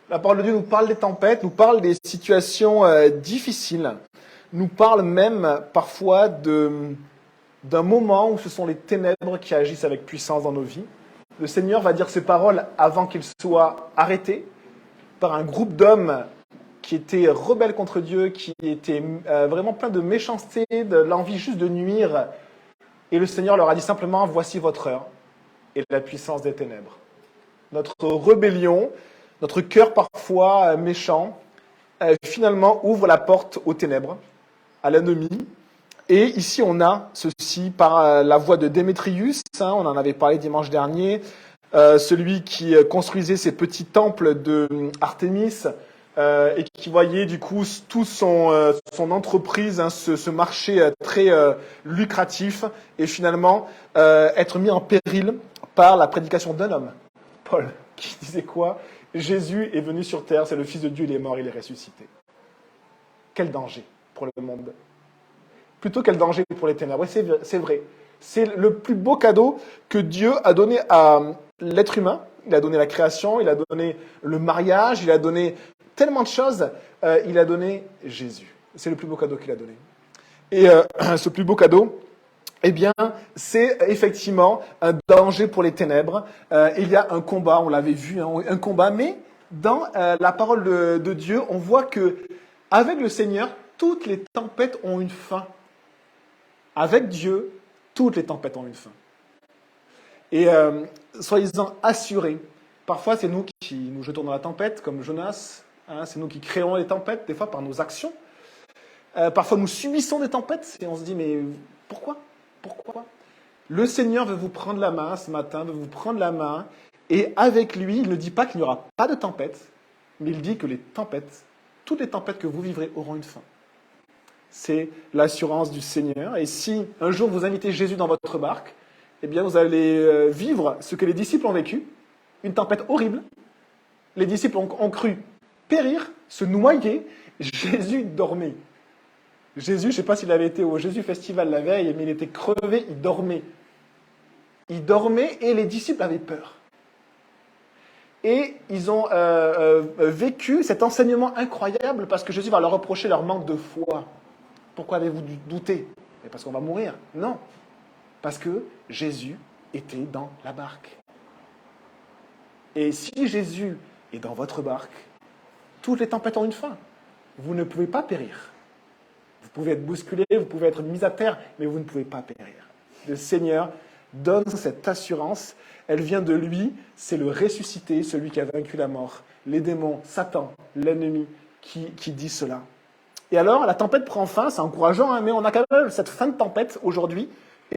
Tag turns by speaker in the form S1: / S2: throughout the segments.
S1: La parole de Dieu nous parle des tempêtes, nous parle des situations difficiles, nous parle même parfois d'un moment où ce sont les ténèbres qui agissent avec puissance dans nos vies. Le Seigneur va dire ces paroles avant qu'il soit arrêté par un groupe d'hommes qui étaient rebelles contre Dieu, qui étaient vraiment pleins de méchanceté, de l'envie juste de nuire. Et le Seigneur leur a dit simplement, voici votre heure et la puissance des ténèbres. Notre rébellion, notre cœur parfois méchant, finalement ouvre la porte aux ténèbres, à l'ennemi. Et ici, on a ceci par la voix de Démétrius, on en avait parlé dimanche dernier, celui qui construisait ces petits temples de Artémis et qui voyait du coup toute son entreprise, ce marché très lucratif, et finalement être mis en péril par la prédication d'un homme, Paul, qui disait quoi? Jésus est venu sur terre, c'est le Fils de Dieu, il est mort, il est ressuscité. Quel danger pour le monde. Plutôt quel danger pour les ténèbres. Et c'est vrai. C'est le plus beau cadeau que Dieu a donné à l'être humain. Il a donné la création, il a donné le mariage, il a donné tellement de choses. Il a donné Jésus. C'est le plus beau cadeau qu'il a donné. Et ce plus beau cadeau, eh bien, c'est effectivement un danger pour les ténèbres. Il y a un combat, on l'avait vu, un combat, mais dans la parole de Dieu, on voit que avec le Seigneur, toutes les tempêtes ont une fin. Avec Dieu, toutes les tempêtes ont une fin. Et soyez-en assurés. Parfois, c'est nous qui nous jetons dans la tempête, comme Jonas. C'est nous qui créons les tempêtes, des fois par nos actions. Parfois, nous subissons des tempêtes et on se dit, mais pourquoi? Pourquoi? Le Seigneur veut vous prendre la main ce matin, veut vous prendre la main. Et avec lui, il ne dit pas qu'il n'y aura pas de tempête, mais il dit que les tempêtes, toutes les tempêtes que vous vivrez auront une fin. C'est l'assurance du Seigneur. Et si un jour vous invitez Jésus dans votre barque, eh bien vous allez vivre ce que les disciples ont vécu, une tempête horrible. Les disciples ont cru périr, se noyer. Jésus dormait. Jésus, je ne sais pas s'il avait été au Jésus Festival la veille, mais il était crevé, il dormait. Il dormait et les disciples avaient peur. Et ils ont vécu cet enseignement incroyable parce que Jésus va leur reprocher leur manque de foi. Pourquoi avez-vous douté? Parce qu'on va mourir. Non. Parce que Jésus était dans la barque. Et si Jésus est dans votre barque, toutes les tempêtes ont une fin. Vous ne pouvez pas périr. Vous pouvez être bousculé, vous pouvez être mis à terre, mais vous ne pouvez pas périr. Le Seigneur donne cette assurance. Elle vient de lui. C'est le ressuscité, celui qui a vaincu la mort. Les démons, Satan, l'ennemi qui dit cela. Et alors, la tempête prend fin, c'est encourageant, mais on a quand même cette fin de tempête aujourd'hui.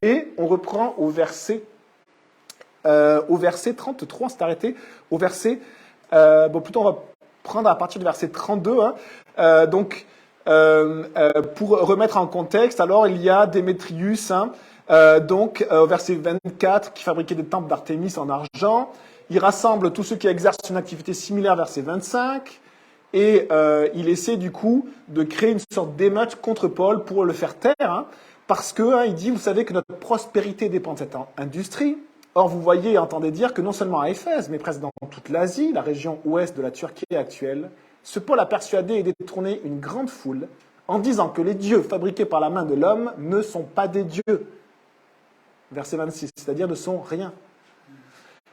S1: Et on reprend au verset 33, on s'est arrêté, au verset, plutôt on va prendre à partir du verset 32. Pour remettre en contexte, alors il y a Démétrius, au verset 24, qui fabriquait des temples d'Artémis en argent. Il rassemble tous ceux qui exercent une activité similaire, verset 25. Et il essaie du coup de créer une sorte d'émeute contre Paul pour le faire taire, parce que il dit, vous savez que notre prospérité dépend de cette industrie. Or, vous voyez et entendez dire que non seulement à Éphèse, mais presque dans toute l'Asie, la région ouest de la Turquie actuelle, ce Paul a persuadé et détourné une grande foule en disant que les dieux fabriqués par la main de l'homme ne sont pas des dieux. Verset 26, c'est-à-dire ne sont rien.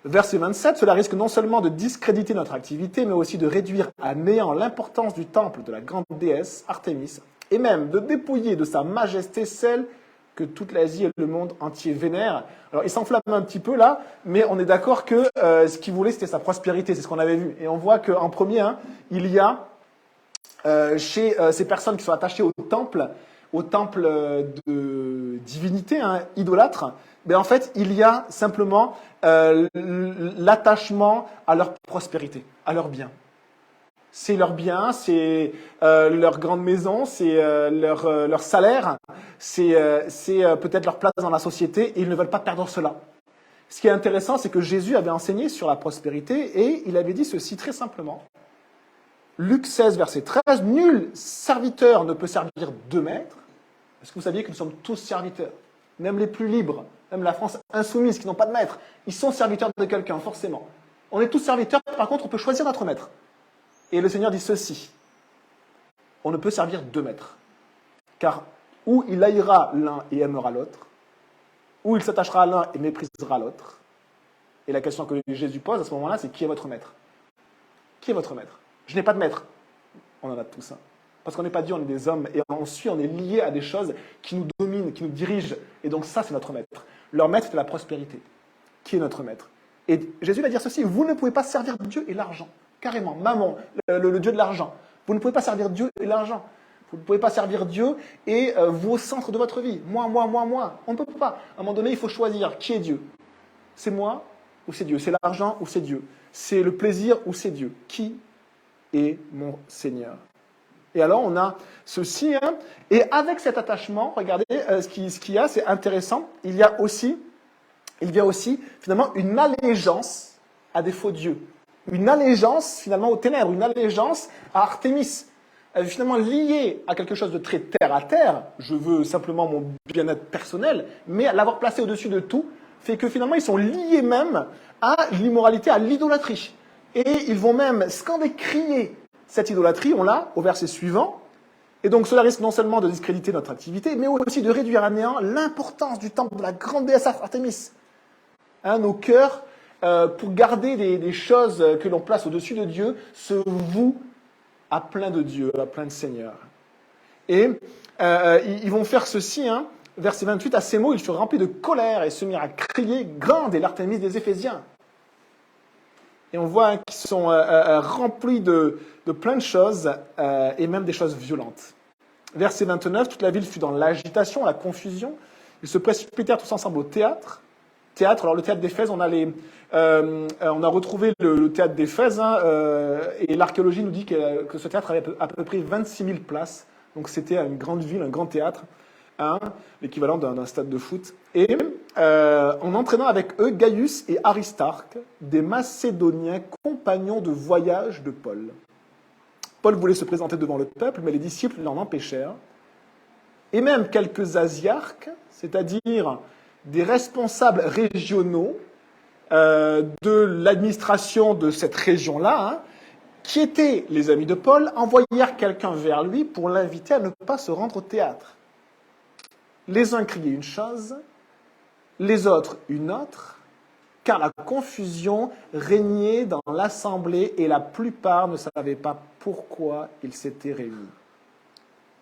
S1: Verset 27, cela risque non seulement de discréditer notre activité, mais aussi de réduire à néant l'importance du temple de la grande déesse Artémis, et même de dépouiller de sa majesté celle que toute l'Asie et le monde entier vénèrent. Alors il s'enflamme un petit peu là, mais on est d'accord que ce qu'il voulait, c'était sa prospérité, c'est ce qu'on avait vu. Et on voit qu'en premier, il y a chez ces personnes qui sont attachées au temple de divinité, idolâtre, mais en fait, il y a simplement l'attachement à leur prospérité, à leurs biens. C'est leurs biens, c'est leur grande maison, c'est leur salaire, c'est peut-être leur place dans la société, et ils ne veulent pas perdre cela. Ce qui est intéressant, c'est que Jésus avait enseigné sur la prospérité, et il avait dit ceci très simplement. Luc 16, verset 13, « Nul serviteur ne peut servir deux maîtres. » Est-ce que vous saviez que nous sommes tous serviteurs? Même les plus libres, même la France insoumise, qui n'ont pas de maître, ils sont serviteurs de quelqu'un, forcément. On est tous serviteurs, par contre, on peut choisir notre maître. Et le Seigneur dit ceci, on ne peut servir deux maîtres, car ou il haïra l'un et aimera l'autre, ou il s'attachera à l'un et méprisera l'autre. Et la question que Jésus pose à ce moment-là, c'est qui est votre maître? Qui est votre maître? Je n'ai pas de maître. On en a tous un. Parce qu'on n'est pas Dieu, on est des hommes, et on est lié à des choses qui nous dominent, qui nous dirigent. Et donc ça, c'est notre maître. Leur maître, c'est la prospérité. Qui est notre maître? Et Jésus va dire ceci, vous ne pouvez pas servir Dieu et l'argent. Carrément, mammon, le Dieu de l'argent. Vous ne pouvez pas servir Dieu et l'argent. Vous ne pouvez pas servir Dieu et vous au centre de votre vie. Moi. On ne peut pas. À un moment donné, il faut choisir qui est Dieu. C'est moi ou c'est Dieu? C'est l'argent ou c'est Dieu? C'est le plaisir ou c'est Dieu? Qui est mon Seigneur? Et alors, on a ceci. Hein, et avec cet attachement, regardez ce qu'il y a, c'est intéressant. Il y a aussi, finalement, une allégeance à des faux dieux. Une allégeance, finalement, aux ténèbres. Une allégeance à Artémis. Finalement liée à quelque chose de très terre à terre. Je veux simplement mon bien-être personnel. Mais l'avoir placé au-dessus de tout fait que finalement, ils sont liés même à l'immoralité, à l'idolâtrie. Et ils vont même scander, crier cette idolâtrie, on l'a au verset suivant. Et donc cela risque non seulement de discréditer notre activité, mais aussi de réduire à néant l'importance du temple de la grande déesse Artémis. Hein, nos cœurs, pour garder des choses que l'on place au-dessus de Dieu, se vouent à plein de Dieu, à plein de Seigneur. Et ils vont faire ceci, hein, verset 28, à ces mots, ils furent remplis de colère et se mirent à crier, grande est l'Artémis des Éphésiens. Et on voit qu'ils sont remplis de plein de choses, et même des choses violentes. Verset 29, toute la ville fut dans l'agitation, la confusion. Ils se précipitèrent tous ensemble au théâtre. Alors le théâtre d'Éphèse, on a retrouvé le théâtre d'Éphèse, hein, et l'archéologie nous dit que ce théâtre avait à peu près 26 000 places. Donc c'était une grande ville, un grand théâtre, hein, l'équivalent d'un stade de foot. Et en entraînant avec eux Gaius et Aristarque, des Macédoniens compagnons de voyage de Paul. Paul voulait se présenter devant le peuple, mais les disciples l'en empêchèrent. Et même quelques asiarques, c'est-à-dire des responsables régionaux de l'administration de cette région-là, hein, qui étaient les amis de Paul, envoyèrent quelqu'un vers lui pour l'inviter à ne pas se rendre au théâtre. Les uns criaient une chose, les autres une autre, car la confusion régnait dans l'assemblée et la plupart ne savaient pas pourquoi ils s'étaient réunis.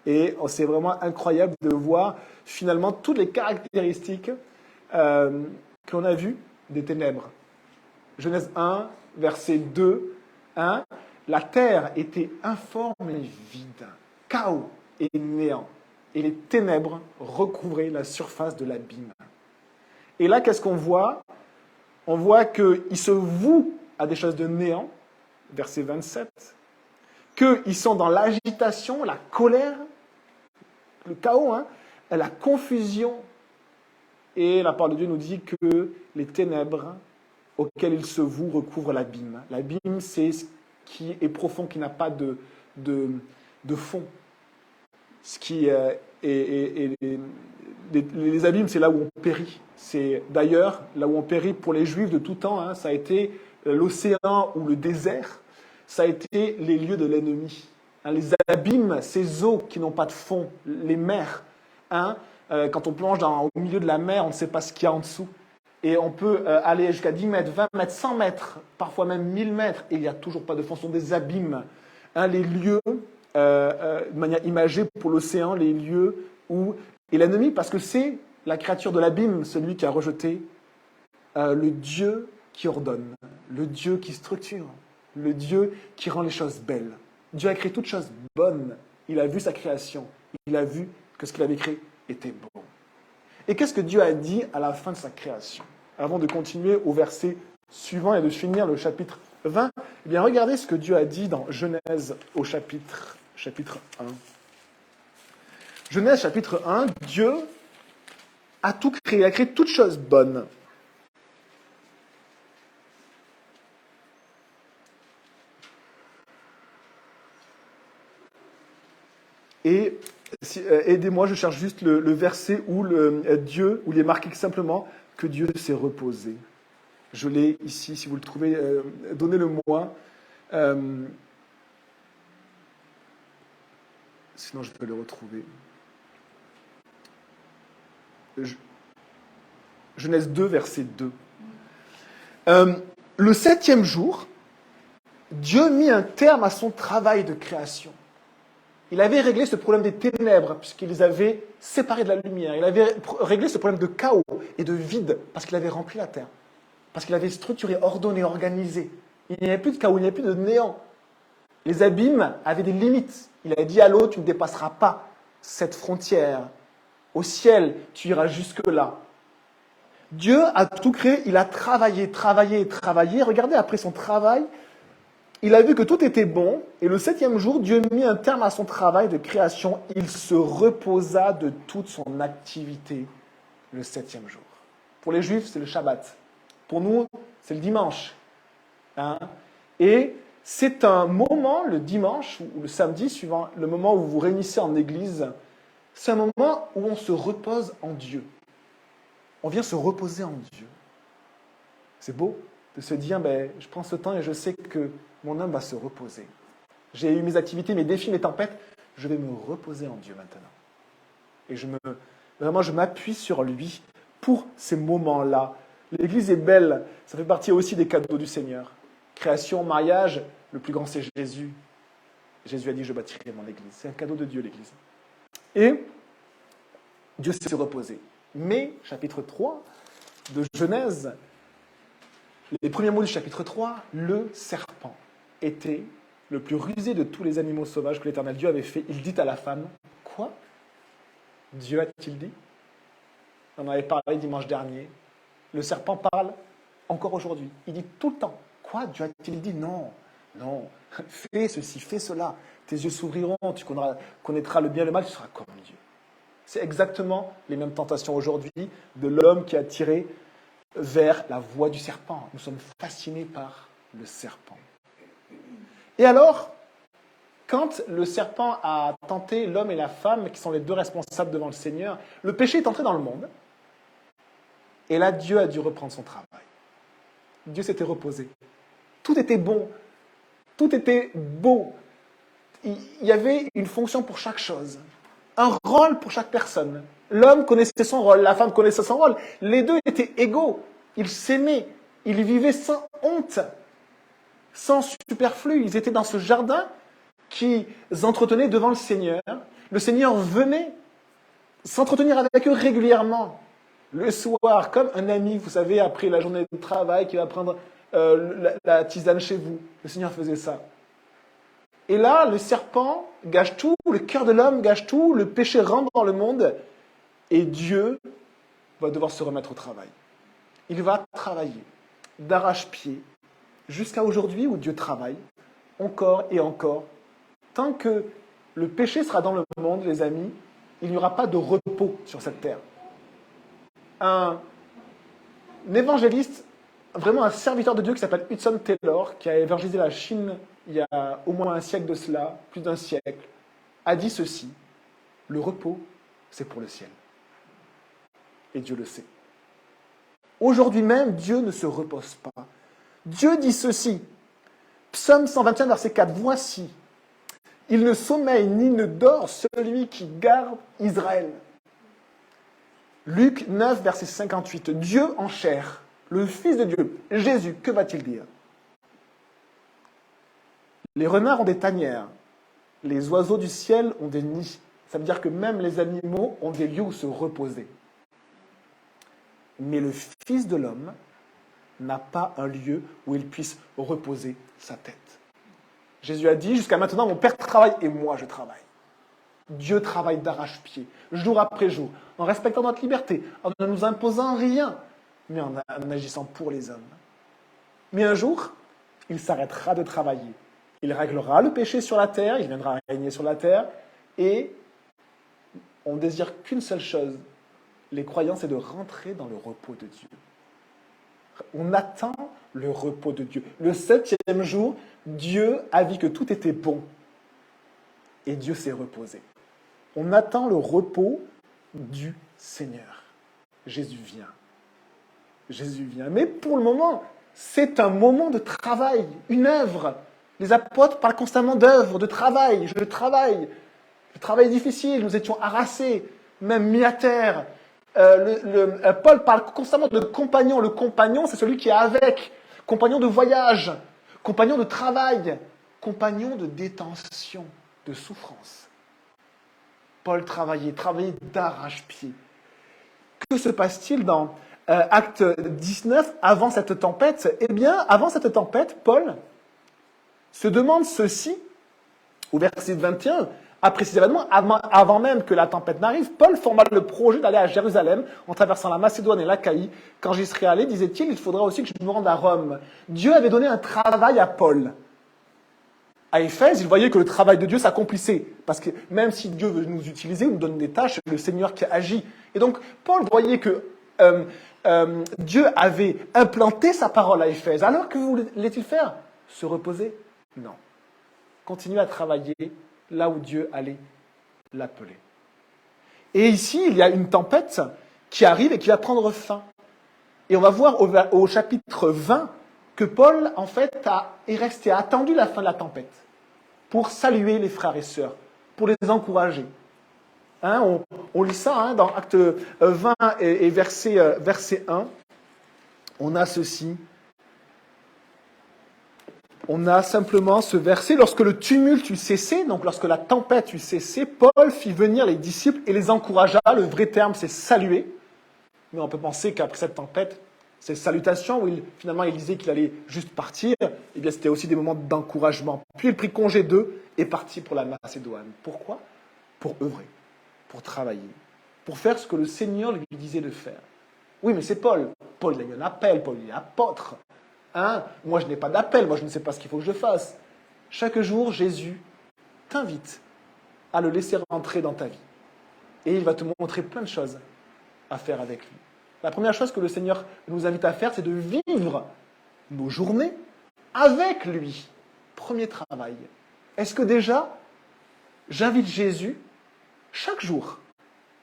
S1: Et c'est vraiment incroyable de voir finalement toutes les caractéristiques qu'on a vues des ténèbres. Genèse 1, verset 2, 1, la terre était informe et vide, chaos et néant, et les ténèbres recouvraient la surface de l'abîme. Et là, qu'est-ce qu'on voit? On voit qu'ils se vouent à des choses de néant, verset 27, qu'ils sont dans l'agitation, la colère, le chaos, hein, la confusion. Et la parole de Dieu nous dit que les ténèbres auxquelles ils se vouent recouvrent l'abîme. L'abîme, c'est ce qui est profond, qui n'a pas de fond. Ce qui les abîmes, c'est là où on périt. C'est d'ailleurs là où on périt pour les Juifs de tout temps. Hein, ça a été l'océan ou le désert. Ça a été les lieux de l'ennemi. Hein, les abîmes, ces eaux qui n'ont pas de fond, les mers. Hein, quand on plonge au milieu de la mer, on ne sait pas ce qu'il y a en dessous. Et on peut aller jusqu'à 10 mètres, 20 mètres, 100 mètres, parfois même 1000 mètres, et il n'y a toujours pas de fond. Ce sont des abîmes. Hein, les lieux, de manière imagée pour l'océan, les lieux où... Et l'ennemi, parce que c'est la créature de l'abîme, celui qui a rejeté le Dieu qui ordonne, le Dieu qui structure, le Dieu qui rend les choses belles. Dieu a créé toutes choses bonnes. Il a vu sa création. Il a vu que ce qu'il avait créé était bon. Et qu'est-ce que Dieu a dit à la fin de sa création? Avant de continuer au verset suivant et de finir le chapitre 20, eh bien regardez ce que Dieu a dit dans Genèse au chapitre 1. Genèse chapitre 1, Dieu a tout créé, il a créé toutes choses bonnes. Et aidez-moi, je cherche juste le verset où Dieu, où il est marqué simplement que Dieu s'est reposé. Je l'ai ici, si vous le trouvez, donnez-le-moi. Sinon, je peux le retrouver. Genèse 2, verset 2. Le 7e jour, Dieu mit un terme à son travail de création. Il avait réglé ce problème des ténèbres, puisqu'il les avait séparés de la lumière. Il avait réglé ce problème de chaos et de vide, parce qu'il avait rempli la terre. Parce qu'il avait structuré, ordonné, organisé. Il n'y avait plus de chaos, il n'y avait plus de néant. Les abîmes avaient des limites. Il a dit à l'eau, tu ne dépasseras pas cette frontière. Au ciel, tu iras jusque-là. Dieu a tout créé, il a travaillé. Regardez, après son travail, il a vu que tout était bon, et le 7e jour, Dieu mit un terme à son travail de création. Il se reposa de toute son activité le 7e jour. Pour les Juifs, c'est le Shabbat. Pour nous, c'est le dimanche. Et c'est un moment, le dimanche ou le samedi, suivant le moment où vous vous réunissez en église, c'est un moment où on se repose en Dieu. On vient se reposer en Dieu. C'est beau de se dire, je prends ce temps et je sais que mon âme va se reposer. J'ai eu mes activités, mes défis, mes tempêtes, je vais me reposer en Dieu maintenant. Et je m'appuie sur lui pour ces moments-là. L'Église est belle, ça fait partie aussi des cadeaux du Seigneur. Création, mariage, le plus grand c'est Jésus. Jésus a dit, je bâtirai mon Église. C'est un cadeau de Dieu, l'Église. Et Dieu s'est reposé. Mais, chapitre 3 de Genèse, les premiers mots du chapitre 3, le serpent était le plus rusé de tous les animaux sauvages que l'Éternel Dieu avait fait. Il dit à la femme, quoi? Dieu a-t-il dit? On en avait parlé dimanche dernier. Le serpent parle encore aujourd'hui. Il dit tout le temps, quoi? Dieu a-t-il dit? Non, fais ceci, fais cela. Tes yeux s'ouvriront, tu connaîtras le bien et le mal, tu seras comme Dieu. C'est exactement les mêmes tentations aujourd'hui de l'homme qui a tiré vers la voie du serpent. Nous sommes fascinés par le serpent. Et alors, quand le serpent a tenté l'homme et la femme, qui sont les deux responsables devant le Seigneur, le péché est entré dans le monde. Et là, Dieu a dû reprendre son travail. Dieu s'était reposé. Tout était bon. Tout était beau. Il y avait une fonction pour chaque chose. Un rôle pour chaque personne. L'homme connaissait son rôle, la femme connaissait son rôle. Les deux étaient égaux. Ils s'aimaient. Ils vivaient sans honte, sans superflu. Ils étaient dans ce jardin qu'ils entretenaient devant le Seigneur. Le Seigneur venait s'entretenir avec eux régulièrement. Le soir, comme un ami, vous savez, après la journée de travail, qui va prendre la tisane chez vous. Le Seigneur faisait ça. Et là, le serpent gâche tout, le cœur de l'homme gâche tout, le péché rentre dans le monde, et Dieu va devoir se remettre au travail. Il va travailler d'arrache-pied jusqu'à aujourd'hui où Dieu travaille, encore et encore. Tant que le péché sera dans le monde, les amis, il n'y aura pas de repos sur cette terre. Un évangéliste, vraiment un serviteur de Dieu qui s'appelle Hudson Taylor, qui a évangélisé la Chine il y a au moins un siècle de cela, plus d'un siècle, a dit ceci: le repos, c'est pour le ciel. Et Dieu le sait. Aujourd'hui même, Dieu ne se repose pas. Dieu dit ceci, Psaume 121, verset 4, voici, il ne sommeille ni ne dort celui qui garde Israël. Luc 9, verset 58, Dieu en chair, le Fils de Dieu, Jésus, que va-t-il dire? Les renards ont des tanières, les oiseaux du ciel ont des nids. Ça veut dire que même les animaux ont des lieux où se reposer. Mais le Fils de l'homme n'a pas un lieu où il puisse reposer sa tête. Jésus a dit, jusqu'à maintenant, mon Père travaille et moi je travaille. Dieu travaille d'arrache-pied, jour après jour, en respectant notre liberté, en ne nous imposant rien, mais en agissant pour les hommes. Mais un jour, il s'arrêtera de travailler. Il réglera le péché sur la terre, il viendra régner sur la terre, et on ne désire qu'une seule chose, les croyants, c'est de rentrer dans le repos de Dieu. On attend le repos de Dieu. Le 7e jour, Dieu a vu que tout était bon, et Dieu s'est reposé. On attend le repos du Seigneur. Jésus vient. Jésus vient. Mais pour le moment, c'est un moment de travail, une œuvre. Les apôtres parlent constamment d'œuvre, de travail. Je travaille. Le travail est difficile, nous étions harassés, même mis à terre. Paul parle constamment de compagnon. Le compagnon, c'est celui qui est avec. Compagnon de voyage, compagnon de travail, compagnon de détention, de souffrance. Paul travaillait d'arrache-pied. Que se passe-t-il dans Acte 19, avant cette tempête? Eh bien, avant cette tempête, Paul se demande ceci, au verset 21, précisément, avant même que la tempête n'arrive, Paul forma le projet d'aller à Jérusalem en traversant la Macédoine et l'Achaïe. Quand j'y serai allé, disait-il, il faudra aussi que je me rende à Rome. Dieu avait donné un travail à Paul. À Éphèse, il voyait que le travail de Dieu s'accomplissait. Parce que même si Dieu veut nous utiliser, il nous donne des tâches, c'est le Seigneur qui agit. Et donc, Paul voyait que Dieu avait implanté sa parole à Éphèse. Alors que voulait-il faire? Se reposer? Non. Continuer à travailler là où Dieu allait l'appeler. Et ici, il y a une tempête qui arrive et qui va prendre fin. Et on va voir au chapitre 20 que Paul, en fait, est attendu la fin de la tempête pour saluer les frères et sœurs, pour les encourager. Hein, on lit ça dans Acte 20 et verset 1. On a ceci. On a simplement ce verset. Lorsque le tumulte eut cessé, donc lorsque la tempête eut cessé, Paul fit venir les disciples et les encouragea. Le vrai terme, c'est saluer. Mais on peut penser qu'après cette tempête, ces salutations, où finalement il disait qu'il allait juste partir, eh bien c'était aussi des moments d'encouragement. Puis il prit congé d'eux et partit pour la Macédoine. Pourquoi? Pour œuvrer, pour travailler, pour faire ce que le Seigneur lui disait de faire. Oui, mais c'est Paul. Paul, il a eu un appel, Paul, il est apôtre. Moi, je n'ai pas d'appel, moi, je ne sais pas ce qu'il faut que je fasse. Chaque jour, Jésus t'invite à le laisser rentrer dans ta vie. Et il va te montrer plein de choses à faire avec lui. La première chose que le Seigneur nous invite à faire, c'est de vivre nos journées avec lui. Premier travail. Est-ce que déjà, j'invite Jésus chaque jour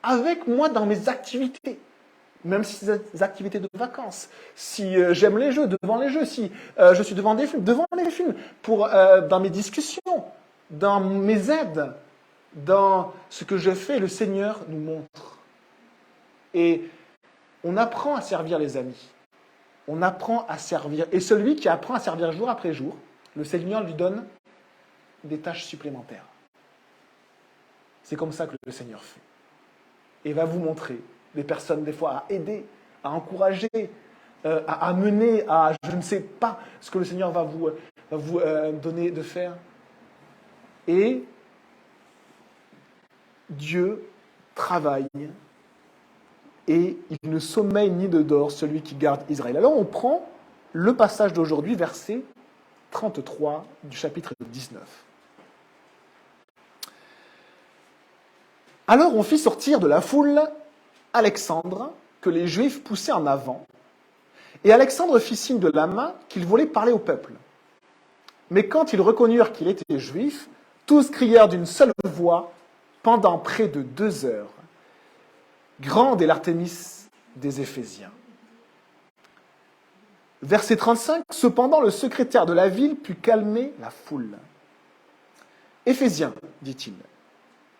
S1: avec moi dans mes activités? Même si c'est des activités de vacances, si j'aime les jeux, devant les jeux, si je suis devant les films, dans mes discussions, dans mes aides, dans ce que je fais, le Seigneur nous montre. Et on apprend à servir les amis. On apprend à servir. Et celui qui apprend à servir jour après jour, le Seigneur lui donne des tâches supplémentaires. C'est comme ça que le Seigneur fait. Et va vous montrer des personnes, des fois, à aider, à encourager, à mener, à je ne sais pas ce que le Seigneur va vous donner de faire. Et Dieu travaille et il ne sommeille ni ne dort celui qui garde Israël. Alors on prend le passage d'aujourd'hui, verset 33 du chapitre 19. Alors on fit sortir de la foule Alexandre, que les Juifs poussaient en avant, et Alexandre fit signe de la main qu'il voulait parler au peuple. Mais quand ils reconnurent qu'il était juif, tous crièrent d'une seule voix pendant près de 2 heures. Grande est l'Artémis des Éphésiens. Verset 35, cependant le secrétaire de la ville put calmer la foule. Éphésiens, dit-il,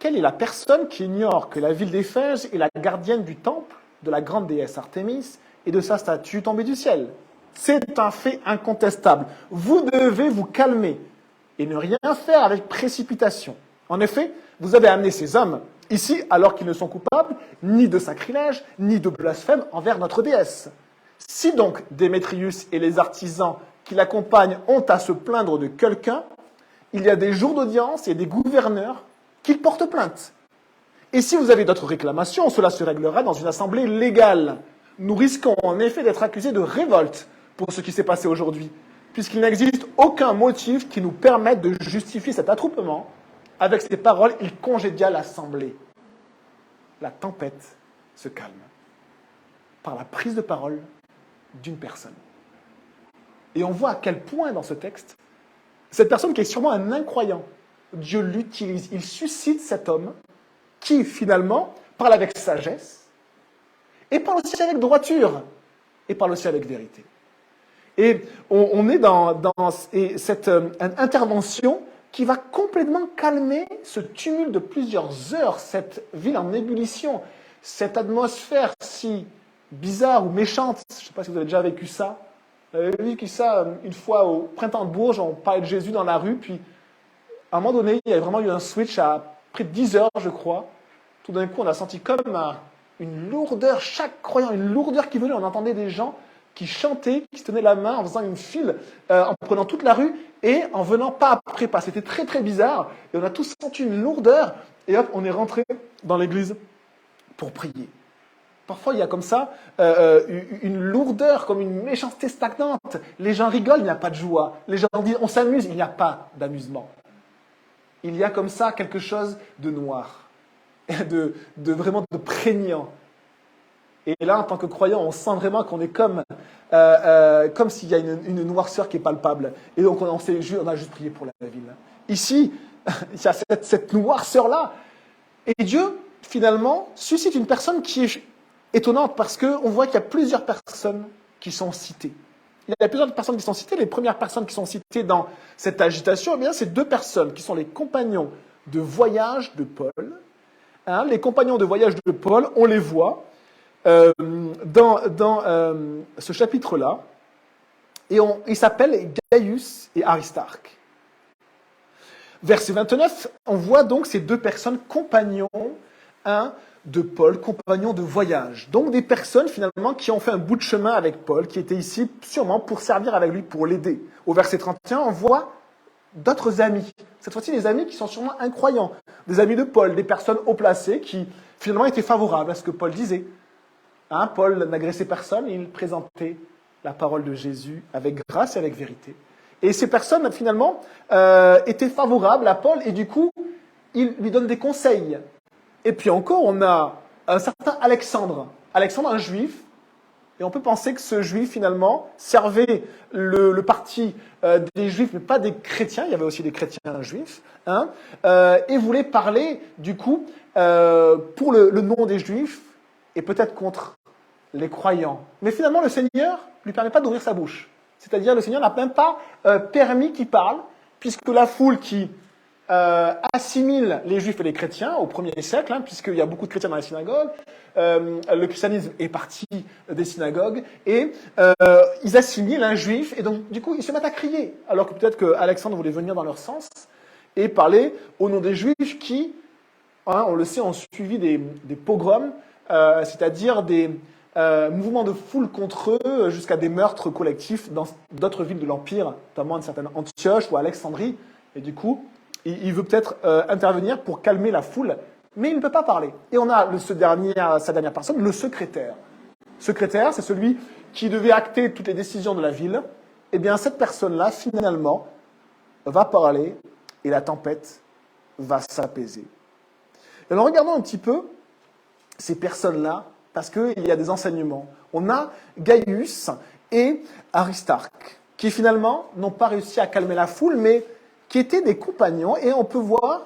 S1: quelle est la personne qui ignore que la ville d'Éphèse est la gardienne du temple de la grande déesse Artémis et de sa statue tombée du ciel? C'est un fait incontestable. Vous devez vous calmer et ne rien faire avec précipitation. En effet, vous avez amené ces hommes ici alors qu'ils ne sont coupables ni de sacrilège, ni de blasphème envers notre déesse. Si donc Démétrius et les artisans qui l'accompagnent ont à se plaindre de quelqu'un, il y a des jours d'audience et des gouverneurs qui portent plainte. Et si vous avez d'autres réclamations, cela se réglera dans une assemblée légale. Nous risquons en effet d'être accusés de révolte pour ce qui s'est passé aujourd'hui, puisqu'il n'existe aucun motif qui nous permette de justifier cet attroupement. Avec ces paroles, il congédia l'assemblée. La tempête se calme par la prise de parole d'une personne. Et on voit à quel point dans ce texte, cette personne qui est sûrement un incroyant, Dieu l'utilise, il suscite cet homme qui finalement parle avec sagesse et parle aussi avec droiture et parle aussi avec vérité. Et on est dans cette intervention qui va complètement calmer ce tumulte de plusieurs heures, cette ville en ébullition, cette atmosphère si bizarre ou méchante. Je ne sais pas si vous avez déjà vécu ça. J'avais vécu ça une fois au printemps de Bourges, on parlait de Jésus dans la rue, puis à un moment donné, il y a vraiment eu un switch à près de 10 heures, je crois. Tout d'un coup, on a senti comme une lourdeur, chaque croyant, une lourdeur qui venait. On entendait des gens qui chantaient, qui se tenaient la main en faisant une file, en prenant toute la rue et en venant pas après pas. C'était très très bizarre. Et on a tous senti une lourdeur. Et hop, on est rentré dans l'église pour prier. Parfois, il y a comme ça une lourdeur, comme une méchanceté stagnante. Les gens rigolent, il n'y a pas de joie. Les gens disent, on s'amuse, il n'y a pas d'amusement. Il y a comme ça quelque chose de noir, vraiment de prégnant. Et là, en tant que croyant, on sent vraiment qu'on est comme s'il y a une noirceur qui est palpable. Et donc, on a juste prié pour la ville. Ici, il y a cette noirceur-là. Et Dieu, finalement, suscite une personne qui est étonnante parce qu'on voit qu'il y a plusieurs personnes qui sont citées. Il y a plusieurs personnes qui sont citées. Les premières personnes qui sont citées dans cette agitation, eh bien, c'est deux personnes qui sont les compagnons de voyage de Paul. Hein, les compagnons de voyage de Paul, on les voit dans ce chapitre-là. Et ils s'appellent Gaius et Aristarque. Verset 29, on voit donc ces deux personnes compagnons de Paul, compagnons de voyage. Donc des personnes finalement qui ont fait un bout de chemin avec Paul, qui étaient ici sûrement pour servir avec lui, pour l'aider. Au verset 31, on voit d'autres amis. Cette fois-ci, des amis qui sont sûrement incroyants. Des amis de Paul, des personnes haut placées qui finalement étaient favorables à ce que Paul disait. Hein, Paul n'agressait personne, il présentait la parole de Jésus avec grâce et avec vérité. Et ces personnes, finalement, étaient favorables à Paul et du coup, ils lui donnent des conseils. Et puis encore, on a un certain Alexandre. Alexandre, un juif. Et on peut penser que ce juif, finalement, servait le parti des juifs, mais pas des chrétiens. Il y avait aussi des chrétiens juifs. Hein, et voulait parler, du coup, pour le nom des juifs et peut-être contre les croyants. Mais finalement, le Seigneur ne lui permet pas d'ouvrir sa bouche. C'est-à-dire, le Seigneur n'a même pas permis qu'il parle, puisque la foule qui assimile les juifs et les chrétiens au 1er siècle, hein, puisqu'il y a beaucoup de chrétiens dans les synagogues, le christianisme est parti des synagogues, et ils assimilent un juif, et donc du coup ils se mettent à crier, alors que peut-être qu'Alexandre voulait venir dans leur sens, et parler au nom des juifs qui, hein, on le sait, ont suivi des pogroms, c'est-à-dire des mouvements de foule contre eux, jusqu'à des meurtres collectifs dans d'autres villes de l'Empire, notamment une certaine Antioche ou Alexandrie, et du coup, il veut peut-être intervenir pour calmer la foule, mais il ne peut pas parler. Et on a sa dernière personne, le secrétaire. Secrétaire, c'est celui qui devait acter toutes les décisions de la ville. Eh bien, cette personne-là, finalement, va parler et la tempête va s'apaiser. Et alors, regardons un petit peu ces personnes-là, parce qu'il y a des enseignements. On a Gaius et Aristarque, qui finalement n'ont pas réussi à calmer la foule, mais qui étaient des compagnons, et on peut voir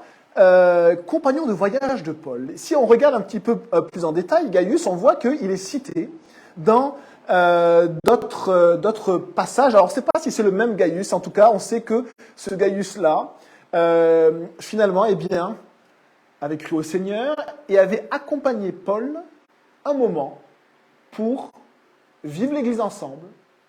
S1: compagnons de voyage de Paul. Si on regarde un petit peu plus en détail, Gaius, on voit qu'il est cité dans d'autres passages. Alors, on ne sait pas si c'est le même Gaius, en tout cas, on sait que ce Gaius-là, finalement, eh bien, avait cru au Seigneur et avait accompagné Paul un moment pour vivre l'Église ensemble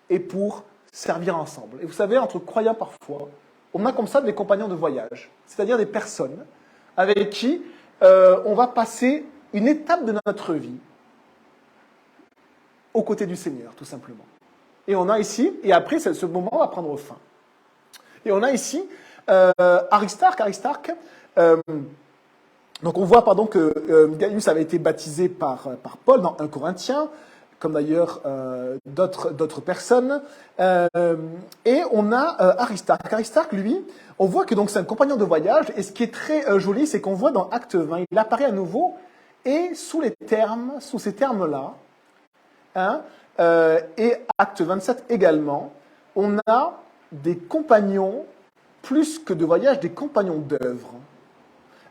S1: et pour servir ensemble. Et vous savez, entre croyants parfois, on a comme ça des compagnons de voyage, c'est-à-dire des personnes avec qui on va passer une étape de notre vie aux côtés du Seigneur, tout simplement. Et on a ici, et après ce moment va prendre fin. Et on a ici Aristarque. Donc on voit pardon, que Gaius avait été baptisé par Paul dans 1 Corinthiens, comme d'ailleurs d'autres personnes. Et on a Aristarque. Aristarque, lui, on voit que donc c'est un compagnon de voyage. Et ce qui est très joli, c'est qu'on voit dans Acte 20, il apparaît à nouveau, et sous ces termes-là, hein, et Acte 27 également, on a des compagnons, plus que de voyage, des compagnons d'œuvre.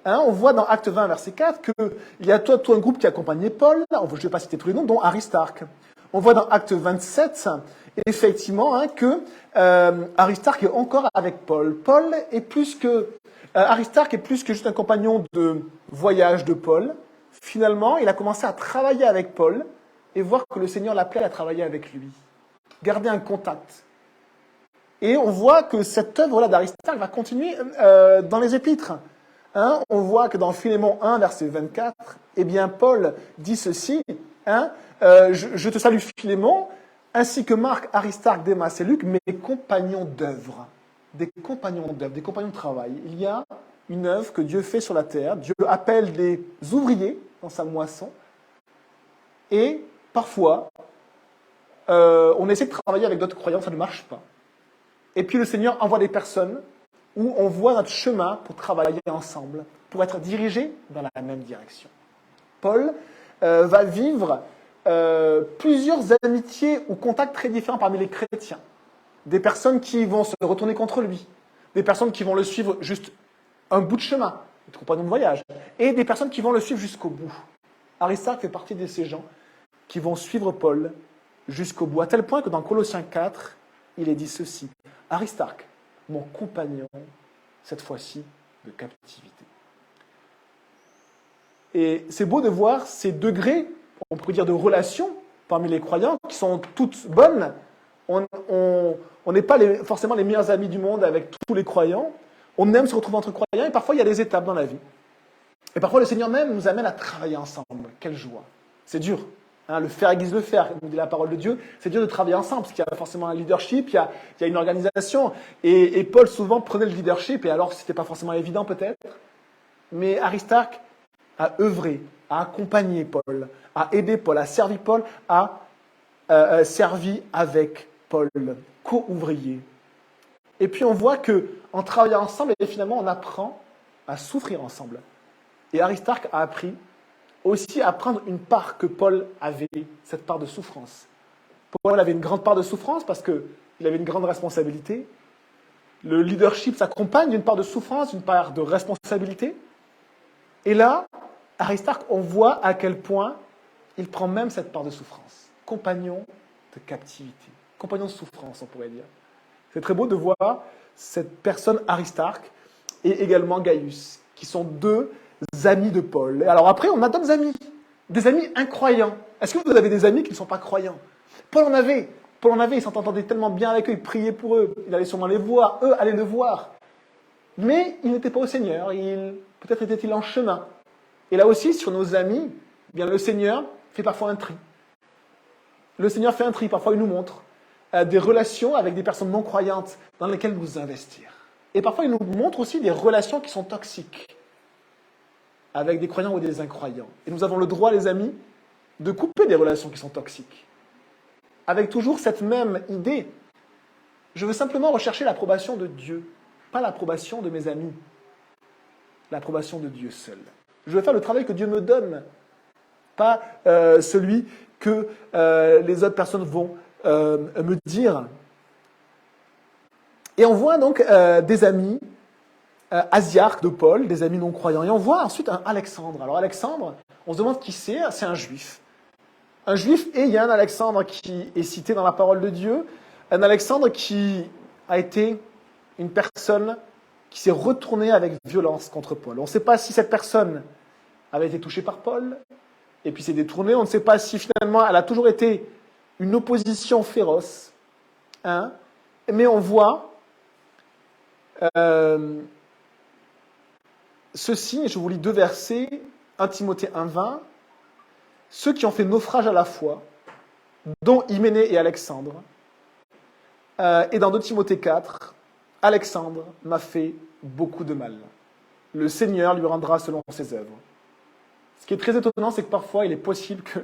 S1: Hein, on voit dans Acte 20, verset 4, qu'il y a tout un groupe qui accompagnait Paul, je ne vais pas citer tous les noms, dont Aristarque. On voit dans Acte 27, effectivement, que Aristarque est encore avec Paul. Aristarque est plus que juste un compagnon de voyage de Paul. Finalement, il a commencé à travailler avec Paul et voir que le Seigneur l'appelait à travailler avec lui. Garder un contact. Et on voit que cette œuvre-là d'Aristarque va continuer dans les épîtres. On voit que dans Philémon 1, verset 24, eh bien, Paul dit ceci, je te salue Philémon, ainsi que Marc, Aristarque, Démas et Luc, mes compagnons d'œuvre. Des compagnons d'œuvre, des compagnons de travail. Il y a une œuvre que Dieu fait sur la terre. Dieu appelle des ouvriers dans sa moisson. Et parfois, on essaie de travailler avec d'autres croyants, ça ne marche pas. Et puis le Seigneur envoie des personnes où on voit notre chemin pour travailler ensemble, pour être dirigés dans la même direction. Paul va vivre plusieurs amitiés ou contacts très différents parmi les chrétiens. Des personnes qui vont se retourner contre lui, des personnes qui vont le suivre juste un bout de chemin, des compagnons de voyage, et des personnes qui vont le suivre jusqu'au bout. Aristarque fait partie de ces gens qui vont suivre Paul jusqu'au bout, à tel point que dans Colossiens 4, il est dit ceci, Aristarque, mon compagnon, cette fois-ci, de captivité. Et c'est beau de voir ces degrés, on pourrait dire, de relations parmi les croyants, qui sont toutes bonnes. On n'est pas forcément les meilleurs amis du monde avec tous les croyants. On aime se retrouver entre croyants, et parfois il y a des étapes dans la vie. Et parfois le Seigneur même nous amène à travailler ensemble. Quelle joie. C'est dur. Le faire aiguise le fer, comme dit la parole de Dieu. C'est dur de travailler ensemble, parce qu'il y a forcément un leadership, il y a une organisation. Et Paul souvent prenait le leadership, et alors c'était pas forcément évident peut-être. Mais Aristarque a œuvré, a accompagné Paul, a aidé Paul, a servi Paul, a servi avec Paul, co-ouvrier. Et puis on voit qu'en travaillant ensemble, et finalement on apprend à souffrir ensemble. Et Aristarque a appris aussi à prendre une part que Paul avait, cette part de souffrance. Paul avait une grande part de souffrance parce qu'il avait une grande responsabilité. Le leadership s'accompagne d'une part de souffrance, d'une part de responsabilité. Et là, Aristarque, on voit à quel point il prend même cette part de souffrance. Compagnon de captivité, compagnon de souffrance, on pourrait dire. C'est très beau de voir cette personne Aristarque et également Gaius, qui sont deux amis de Paul. Et alors après, on a d'autres amis, des amis incroyants. Est-ce que vous avez des amis qui ne sont pas croyants? Paul en avait, il s'entendait tellement bien avec eux, il priait pour eux, il allait sûrement les voir, eux allaient le voir. Mais il n'était pas au Seigneur, peut-être était-il en chemin. Et là aussi, sur nos amis, eh bien, le Seigneur fait parfois un tri. Le Seigneur fait un tri, parfois il nous montre des relations avec des personnes non croyantes dans lesquelles nous investir. Et parfois il nous montre aussi des relations qui sont toxiques avec des croyants ou des incroyants. Et nous avons le droit, les amis, de couper des relations qui sont toxiques. Avec toujours cette même idée. Je veux simplement rechercher l'approbation de Dieu, pas l'approbation de mes amis. L'approbation de Dieu seul. Je veux faire le travail que Dieu me donne, pas celui que les autres personnes vont me dire. Et on voit donc des amis asiarques de Paul, des amis non-croyants. Et on voit ensuite un Alexandre. Alors Alexandre, on se demande qui c'est un juif. Un juif, et il y a un Alexandre qui est cité dans la parole de Dieu, un Alexandre qui a été une personne qui s'est retournée avec violence contre Paul. On ne sait pas si cette personne avait été touchée par Paul, et puis s'est détournée. On ne sait pas si finalement elle a toujours été une opposition féroce. Mais on voit ceci, je vous lis 2 versets, 1 Timothée 1,20. Ceux qui ont fait naufrage à la foi, dont Hyménée et Alexandre, et dans 2 Timothée 4, Alexandre m'a fait beaucoup de mal. Le Seigneur lui rendra selon ses œuvres. Ce qui est très étonnant, c'est que parfois il est possible que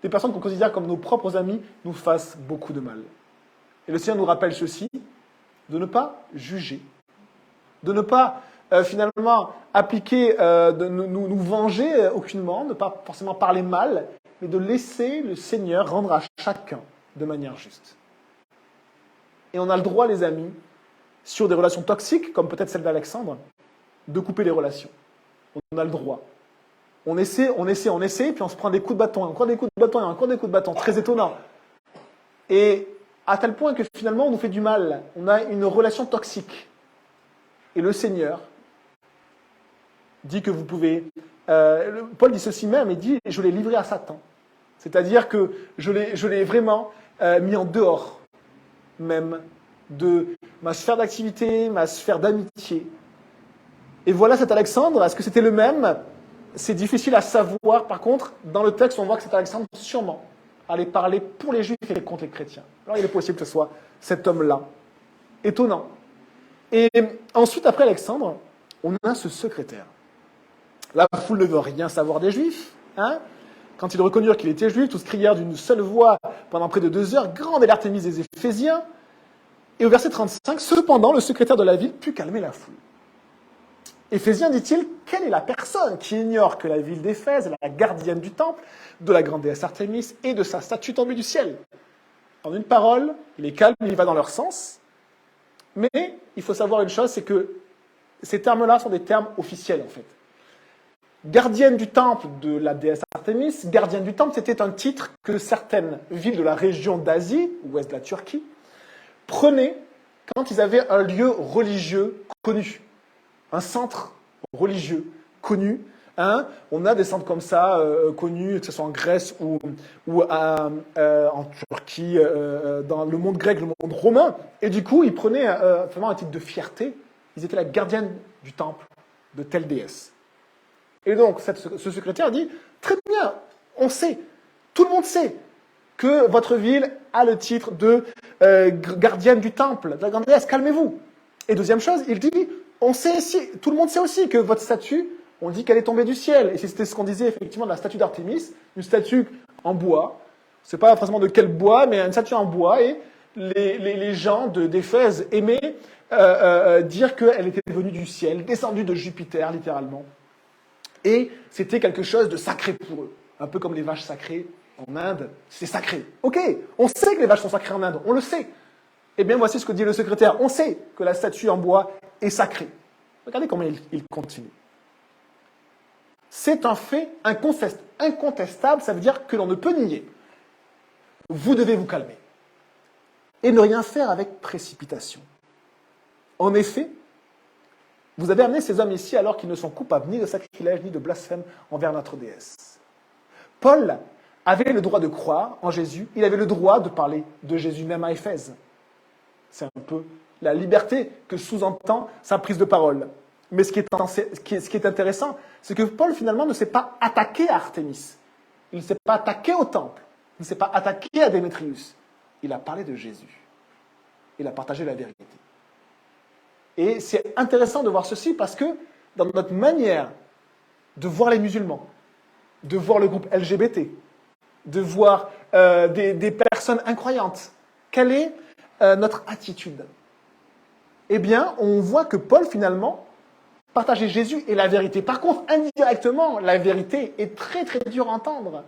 S1: des personnes qu'on considère comme nos propres amis nous fassent beaucoup de mal. Et le Seigneur nous rappelle ceci, de ne pas juger, de ne pas finalement appliquer, de nous venger aucunement, de ne pas forcément parler mal, mais de laisser le Seigneur rendre à chacun de manière juste. Et on a le droit, les amis, sur des relations toxiques, comme peut-être celle d'Alexandre, de couper les relations. On a le droit. On essaie, puis on se prend des coups de bâton, et encore des coups de bâton, et encore des coups de bâton. Très étonnant. Et à tel point que finalement, on nous fait du mal. On a une relation toxique. Et le Seigneur dit que vous pouvez... Paul dit ceci même, il dit, je l'ai livré à Satan. C'est-à-dire que je l'ai vraiment mis en dehors même de ma sphère d'activité, ma sphère d'amitié. Et voilà cet Alexandre, est-ce que c'était le même? C'est difficile à savoir. Par contre, dans le texte, on voit que cet Alexandre, sûrement, allait parler pour les Juifs et contre les chrétiens. Alors il est possible que ce soit cet homme-là. Étonnant. Et ensuite, après Alexandre, on a ce secrétaire. La foule ne veut rien savoir des Juifs. Hein? Quand ils reconnurent qu'il était juif, tous crièrent d'une seule voix pendant près de 2 heures, grande est l'Artémise des Éphésiens. Et au verset 35, cependant, le secrétaire de la ville put calmer la foule. Éphésiens, dit-il, quelle est la personne qui ignore que la ville d'Éphèse est la gardienne du temple, de la grande déesse Artémis et de sa statue tombée du ciel? En une parole, il est calme, il va dans leur sens. Mais il faut savoir une chose, c'est que ces termes-là sont des termes officiels, en fait. Gardienne du temple de la déesse Artémis, gardienne du temple, c'était un titre que certaines villes de la région d'Asie, ouest de la Turquie, prenaient quand ils avaient un lieu religieux connu, un centre religieux connu. Hein. On a des centres comme ça, connus, que ce soit en Grèce ou en Turquie, dans le monde grec, le monde romain. Et du coup, ils prenaient vraiment un titre de fierté. Ils étaient la gardienne du temple de telle déesse. Et donc, ce secrétaire dit, très bien, on sait, tout le monde sait que votre ville a le titre de gardienne du temple, de la grande déesse, calmez-vous. Et deuxième chose, il dit, on sait aussi, tout le monde sait aussi que votre statue, on dit qu'elle est tombée du ciel. Et c'était ce qu'on disait effectivement de la statue d'Artémis, une statue en bois, je ne sais pas forcément de quel bois, mais une statue en bois, et les gens d'Éphèse aimaient dire qu'elle était venue du ciel, descendue de Jupiter, littéralement. Et c'était quelque chose de sacré pour eux. Un peu comme les vaches sacrées en Inde, c'est sacré. Ok, on sait que les vaches sont sacrées en Inde, on le sait. Eh bien, voici ce que dit le secrétaire. On sait que la statue en bois est sacrée. Regardez comment il continue. C'est un fait incontestable, ça veut dire que l'on ne peut nier. Vous devez vous calmer. Et ne rien faire avec précipitation. En effet, vous avez amené ces hommes ici alors qu'ils ne sont coupables ni de sacrilège ni de blasphème envers notre déesse. Paul avait le droit de croire en Jésus, il avait le droit de parler de Jésus même à Éphèse. C'est un peu la liberté que sous-entend sa prise de parole. Mais ce qui est intéressant, c'est que Paul finalement ne s'est pas attaqué à Artémis. Il ne s'est pas attaqué au temple. Il ne s'est pas attaqué à Démétrius. Il a parlé de Jésus. Il a partagé la vérité. Et c'est intéressant de voir ceci parce que dans notre manière de voir les musulmans, de voir le groupe LGBT, de voir des personnes incroyantes, quelle est notre attitude? Eh bien, on voit que Paul, finalement, partageait Jésus et la vérité. Par contre, indirectement, la vérité est très très dure à entendre.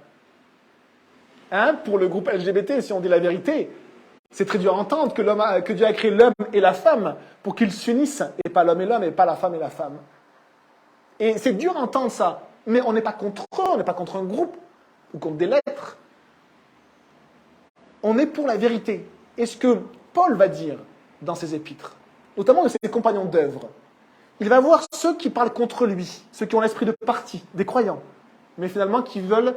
S1: Hein, pour le groupe LGBT, si on dit la vérité, c'est très dur à entendre que Dieu a créé l'homme et la femme pour qu'ils s'unissent, et pas l'homme et l'homme, et pas la femme et la femme. Et c'est dur à entendre ça, mais on n'est pas contre eux, on n'est pas contre un groupe, ou contre des lettres. On est pour la vérité. Et ce que Paul va dire dans ses épîtres, notamment de ses compagnons d'œuvre, il va voir ceux qui parlent contre lui, ceux qui ont l'esprit de parti, des croyants, mais finalement qui veulent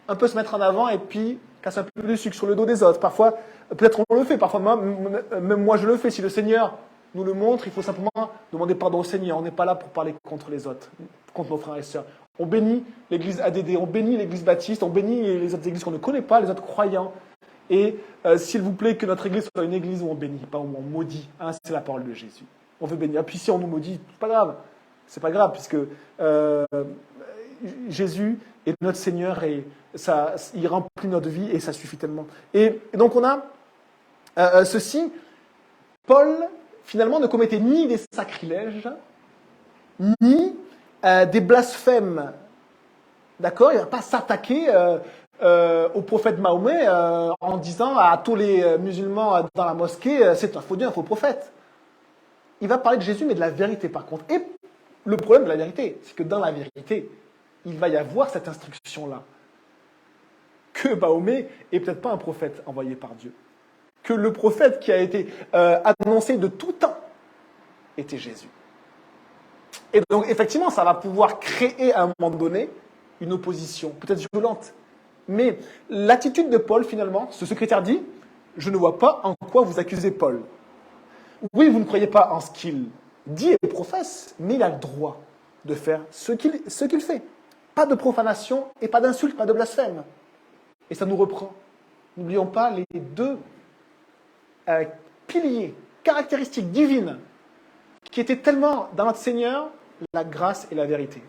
S1: un peu se mettre en avant et puis casser un peu de sucre sur le dos des autres. Parfois, peut-être on le fait, parfois même moi je le fais. Si le Seigneur nous le montre, il faut simplement demander pardon au Seigneur. On n'est pas là pour parler contre les autres, contre nos frères et sœurs. On bénit l'église ADD, on bénit l'église baptiste, on bénit les autres églises qu'on ne connaît pas, les autres croyants. Et s'il vous plaît, que notre église soit une église où on bénit, pas où on maudit. Hein, c'est la parole de Jésus. On veut bénir. Et puis si on nous maudit, c'est pas grave. C'est pas grave, puisque Jésus est notre Seigneur et ça, il remplit notre vie et ça suffit tellement. Et donc on a ceci. Paul, finalement, ne commettait ni des sacrilèges, ni des blasphèmes. D'accord? Il ne va pas s'attaquer au prophète Mahomet en disant à tous les musulmans dans la mosquée, c'est un faux Dieu, un faux prophète. Il va parler de Jésus, mais de la vérité par contre. Et le problème de la vérité, c'est que dans la vérité, il va y avoir cette instruction-là. Que Mahomet est peut-être pas un prophète envoyé par Dieu. Que le prophète qui a été annoncé de tout temps était Jésus. Et donc, effectivement, ça va pouvoir créer à un moment donné une opposition, peut-être violente. Mais l'attitude de Paul, finalement, ce secrétaire dit, je ne vois pas en quoi vous accusez Paul. Oui, vous ne croyez pas en ce qu'il dit et professe, mais il a le droit de faire ce qu'il fait. Pas de profanation et pas d'insulte, pas de blasphème. Et ça nous reprend. N'oublions pas les deux piliers, caractéristiques divines, qui étaient tellement dans notre Seigneur, la grâce et la vérité.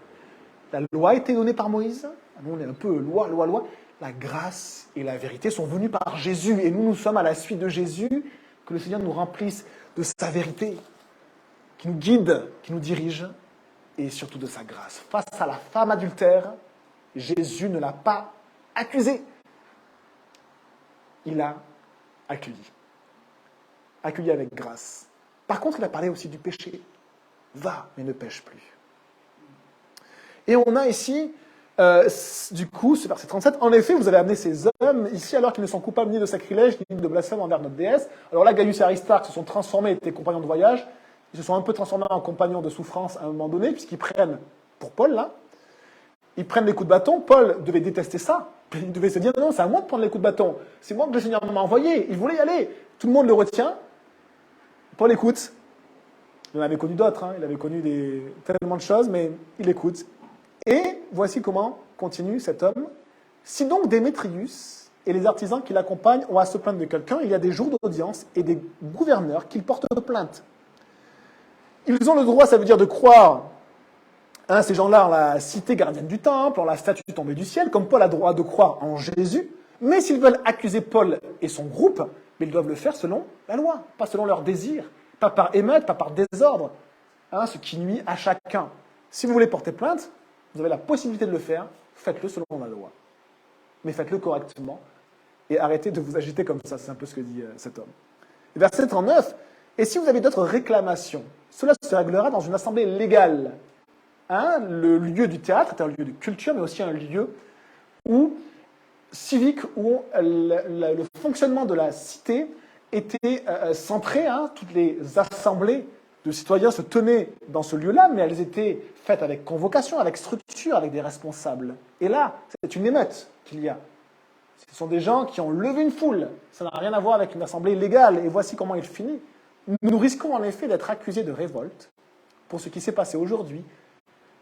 S1: La loi a été donnée par Moïse, nous on est un peu loi. La grâce et la vérité sont venues par Jésus, et nous sommes à la suite de Jésus, que le Seigneur nous remplisse de sa vérité, qui nous guide, qui nous dirige, et surtout de sa grâce. Face à la femme adultère, Jésus ne l'a pas accusée. Il a accueilli. Accueilli avec grâce. Par contre, il a parlé aussi du péché. Va, mais ne pêche plus. Et on a ici, du coup, ce verset 37, en effet, vous avez amené ces hommes ici alors qu'ils ne sont coupables ni de sacrilège, ni de blasphème envers notre déesse. Alors là, Gaius et Aristarque se sont transformés, étaient compagnons de voyage. Ils se sont un peu transformés en compagnons de souffrance à un moment donné, puisqu'ils prennent, pour Paul, là, ils prennent les coups de bâton. Paul devait détester ça. Il devait se dire, non, c'est à moi de prendre les coups de bâton. C'est moi que le Seigneur m'a envoyé. Il voulait y aller. Tout le monde le retient. Paul écoute. Il en avait connu d'autres. Il avait connu tellement de choses, mais il écoute. Et voici comment continue cet homme. Si donc Démétrius et les artisans qui l'accompagnent ont à se plaindre de quelqu'un, il y a des jours d'audience et des gouverneurs qui portent plainte. Ils ont le droit, ça veut dire de croire ces gens-là en la cité gardienne du temple, en la statue tombée du ciel, comme Paul a le droit de croire en Jésus. Mais s'ils veulent accuser Paul et son groupe, ils doivent le faire selon la loi, pas selon leurs désirs, pas par émeute, pas par désordre, ce qui nuit à chacun. Si vous voulez porter plainte, vous avez la possibilité de le faire, faites-le selon la loi. Mais faites-le correctement et arrêtez de vous agiter comme ça, c'est un peu ce que dit cet homme. Verset 39, et si vous avez d'autres réclamations, cela se réglera dans une assemblée légale. Le lieu du théâtre est un lieu de culture, mais aussi un lieu civique où le fonctionnement de la cité était centré. Toutes les assemblées de citoyens se tenaient dans ce lieu-là, mais elles étaient faites avec convocation, avec structure, avec des responsables. Et là, c'est une émeute qu'il y a. Ce sont des gens qui ont levé une foule. Ça n'a rien à voir avec une assemblée légale. Et voici comment il finit. Nous risquons en effet d'être accusés de révolte pour ce qui s'est passé aujourd'hui,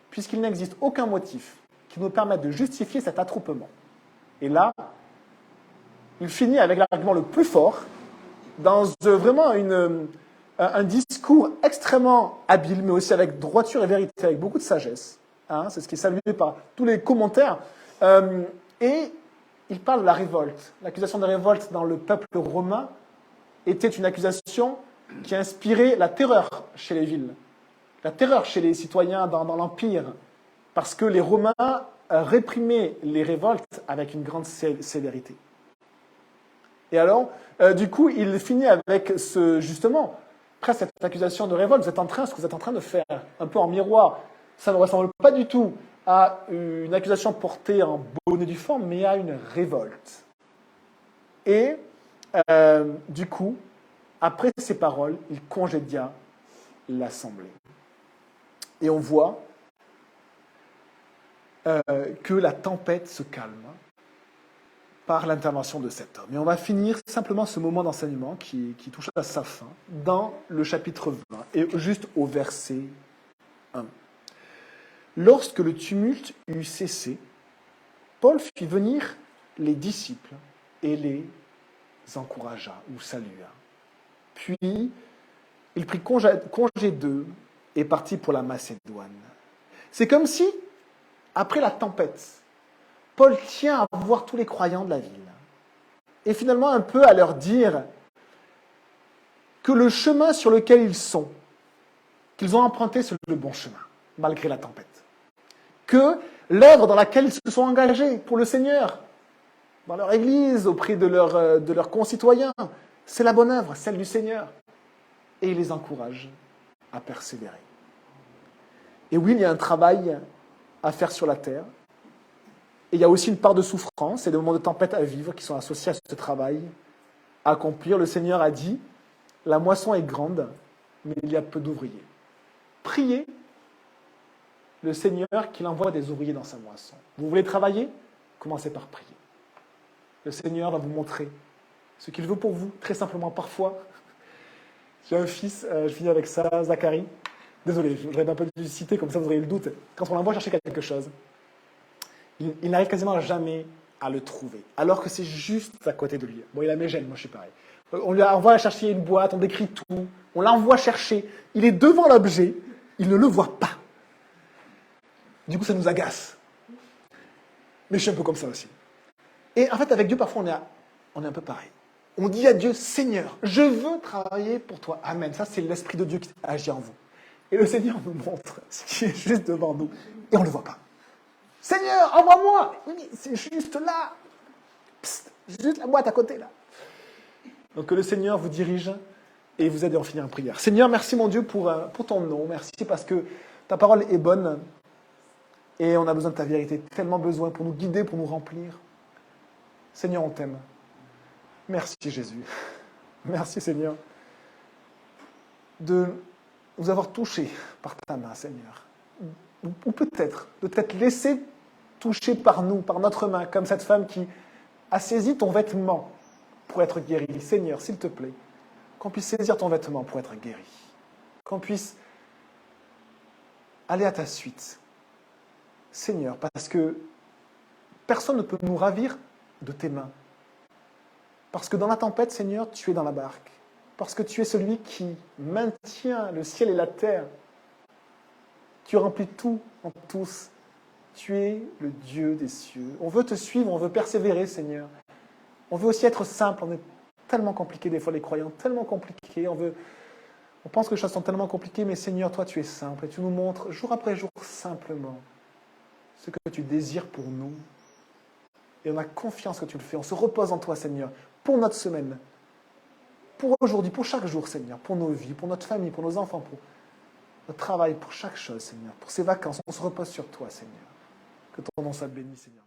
S1: puisqu'il n'existe aucun motif qui nous permette de justifier cet attroupement. Et là, il finit avec l'argument le plus fort, dans vraiment un discours extrêmement habile, mais aussi avec droiture et vérité, avec beaucoup de sagesse. C'est ce qui est salué par tous les commentaires. Et il parle de la révolte. L'accusation de révolte dans le peuple romain était une accusation qui inspirait la terreur chez les villes, la terreur chez les citoyens dans l'Empire, parce que les Romains réprimaient les révoltes avec une grande sévérité. Et alors, du coup, il finit avec justement, presque cette accusation de révolte. Ce que vous êtes en train de faire, un peu en miroir, ça ne ressemble pas du tout à une accusation portée en bonne et due forme, mais à une révolte. Et du coup, après ces paroles, il congédia l'assemblée. Et on voit que la tempête se calme par l'intervention de cet homme. Et on va finir simplement ce moment d'enseignement qui touche à sa fin dans le chapitre 20, et juste au verset 1. Lorsque le tumulte eut cessé, Paul fit venir les disciples et les encouragea ou salua. Puis, il prit congé d'eux et partit pour la Macédoine. C'est comme si, après la tempête, Paul tient à voir tous les croyants de la ville. Et finalement, un peu à leur dire que le chemin sur lequel ils sont, qu'ils ont emprunté, c'est le bon chemin, malgré la tempête. Que l'œuvre dans laquelle ils se sont engagés pour le Seigneur, dans leur église, auprès de leurs concitoyens, c'est la bonne œuvre, celle du Seigneur. Et il les encourage à persévérer. Et oui, il y a un travail à faire sur la terre, Et il y a aussi une part de souffrance et des moments de tempête à vivre qui sont associés à ce travail à accomplir. Le Seigneur a dit, la moisson est grande, mais il y a peu d'ouvriers. Priez le Seigneur qu'il envoie des ouvriers dans sa moisson. Vous voulez travailler? Commencez par prier. Le Seigneur va vous montrer ce qu'il veut pour vous, très simplement. Parfois, j'ai un fils, je finis avec ça, Zacharie. Désolé, je voudrais un peu le citer, comme ça vous aurez le doute. Quand on l'envoie chercher quelque chose, il n'arrive quasiment jamais à le trouver, alors que c'est juste à côté de lui. Bon, il a mes gènes, moi je suis pareil. On lui envoie chercher une boîte, on décrit tout, on l'envoie chercher, il est devant l'objet, il ne le voit pas. Du coup, ça nous agace. Mais je suis un peu comme ça aussi. Et en fait, avec Dieu, parfois, on est un peu pareil. On dit à Dieu, Seigneur, je veux travailler pour toi. Amen. Ça, c'est l'Esprit de Dieu qui agit en vous. Et le Seigneur nous montre ce qui est juste devant nous, et on ne le voit pas. Seigneur, envoie-moi. Oui, c'est juste là. Psst, juste la boîte à côté, là. Donc que le Seigneur vous dirige et vous aide à en finir en prière. Seigneur, merci mon Dieu pour ton nom. Merci parce que ta parole est bonne et on a besoin de ta vérité. Tellement besoin pour nous guider, pour nous remplir. Seigneur, on t'aime. Merci Jésus. Merci Seigneur de nous avoir touchés par ta main, Seigneur. Ou peut-être de t'être laissé toucher par nous, par notre main, comme cette femme qui a saisi ton vêtement pour être guérie. Seigneur, s'il te plaît, qu'on puisse saisir ton vêtement pour être guéri. Qu'on puisse aller à ta suite. Seigneur, parce que personne ne peut nous ravir de tes mains. Parce que dans la tempête, Seigneur, tu es dans la barque. Parce que tu es celui qui maintient le ciel et la terre. Tu remplis tout en tous. Tu es le Dieu des cieux. On veut te suivre, on veut persévérer, Seigneur. On veut aussi être simple. On est tellement compliqués des fois, les croyants, tellement compliqués. On pense que les choses sont tellement compliquées, mais Seigneur, toi, tu es simple. Et tu nous montres jour après jour simplement ce que tu désires pour nous. Et on a confiance que tu le fais. On se repose en toi, Seigneur, pour notre semaine, pour aujourd'hui, pour chaque jour, Seigneur, pour nos vies, pour notre famille, pour nos enfants, pour notre travail, pour chaque chose, Seigneur, pour ces vacances. On se repose sur toi, Seigneur. Que ton nom soit béni, Seigneur.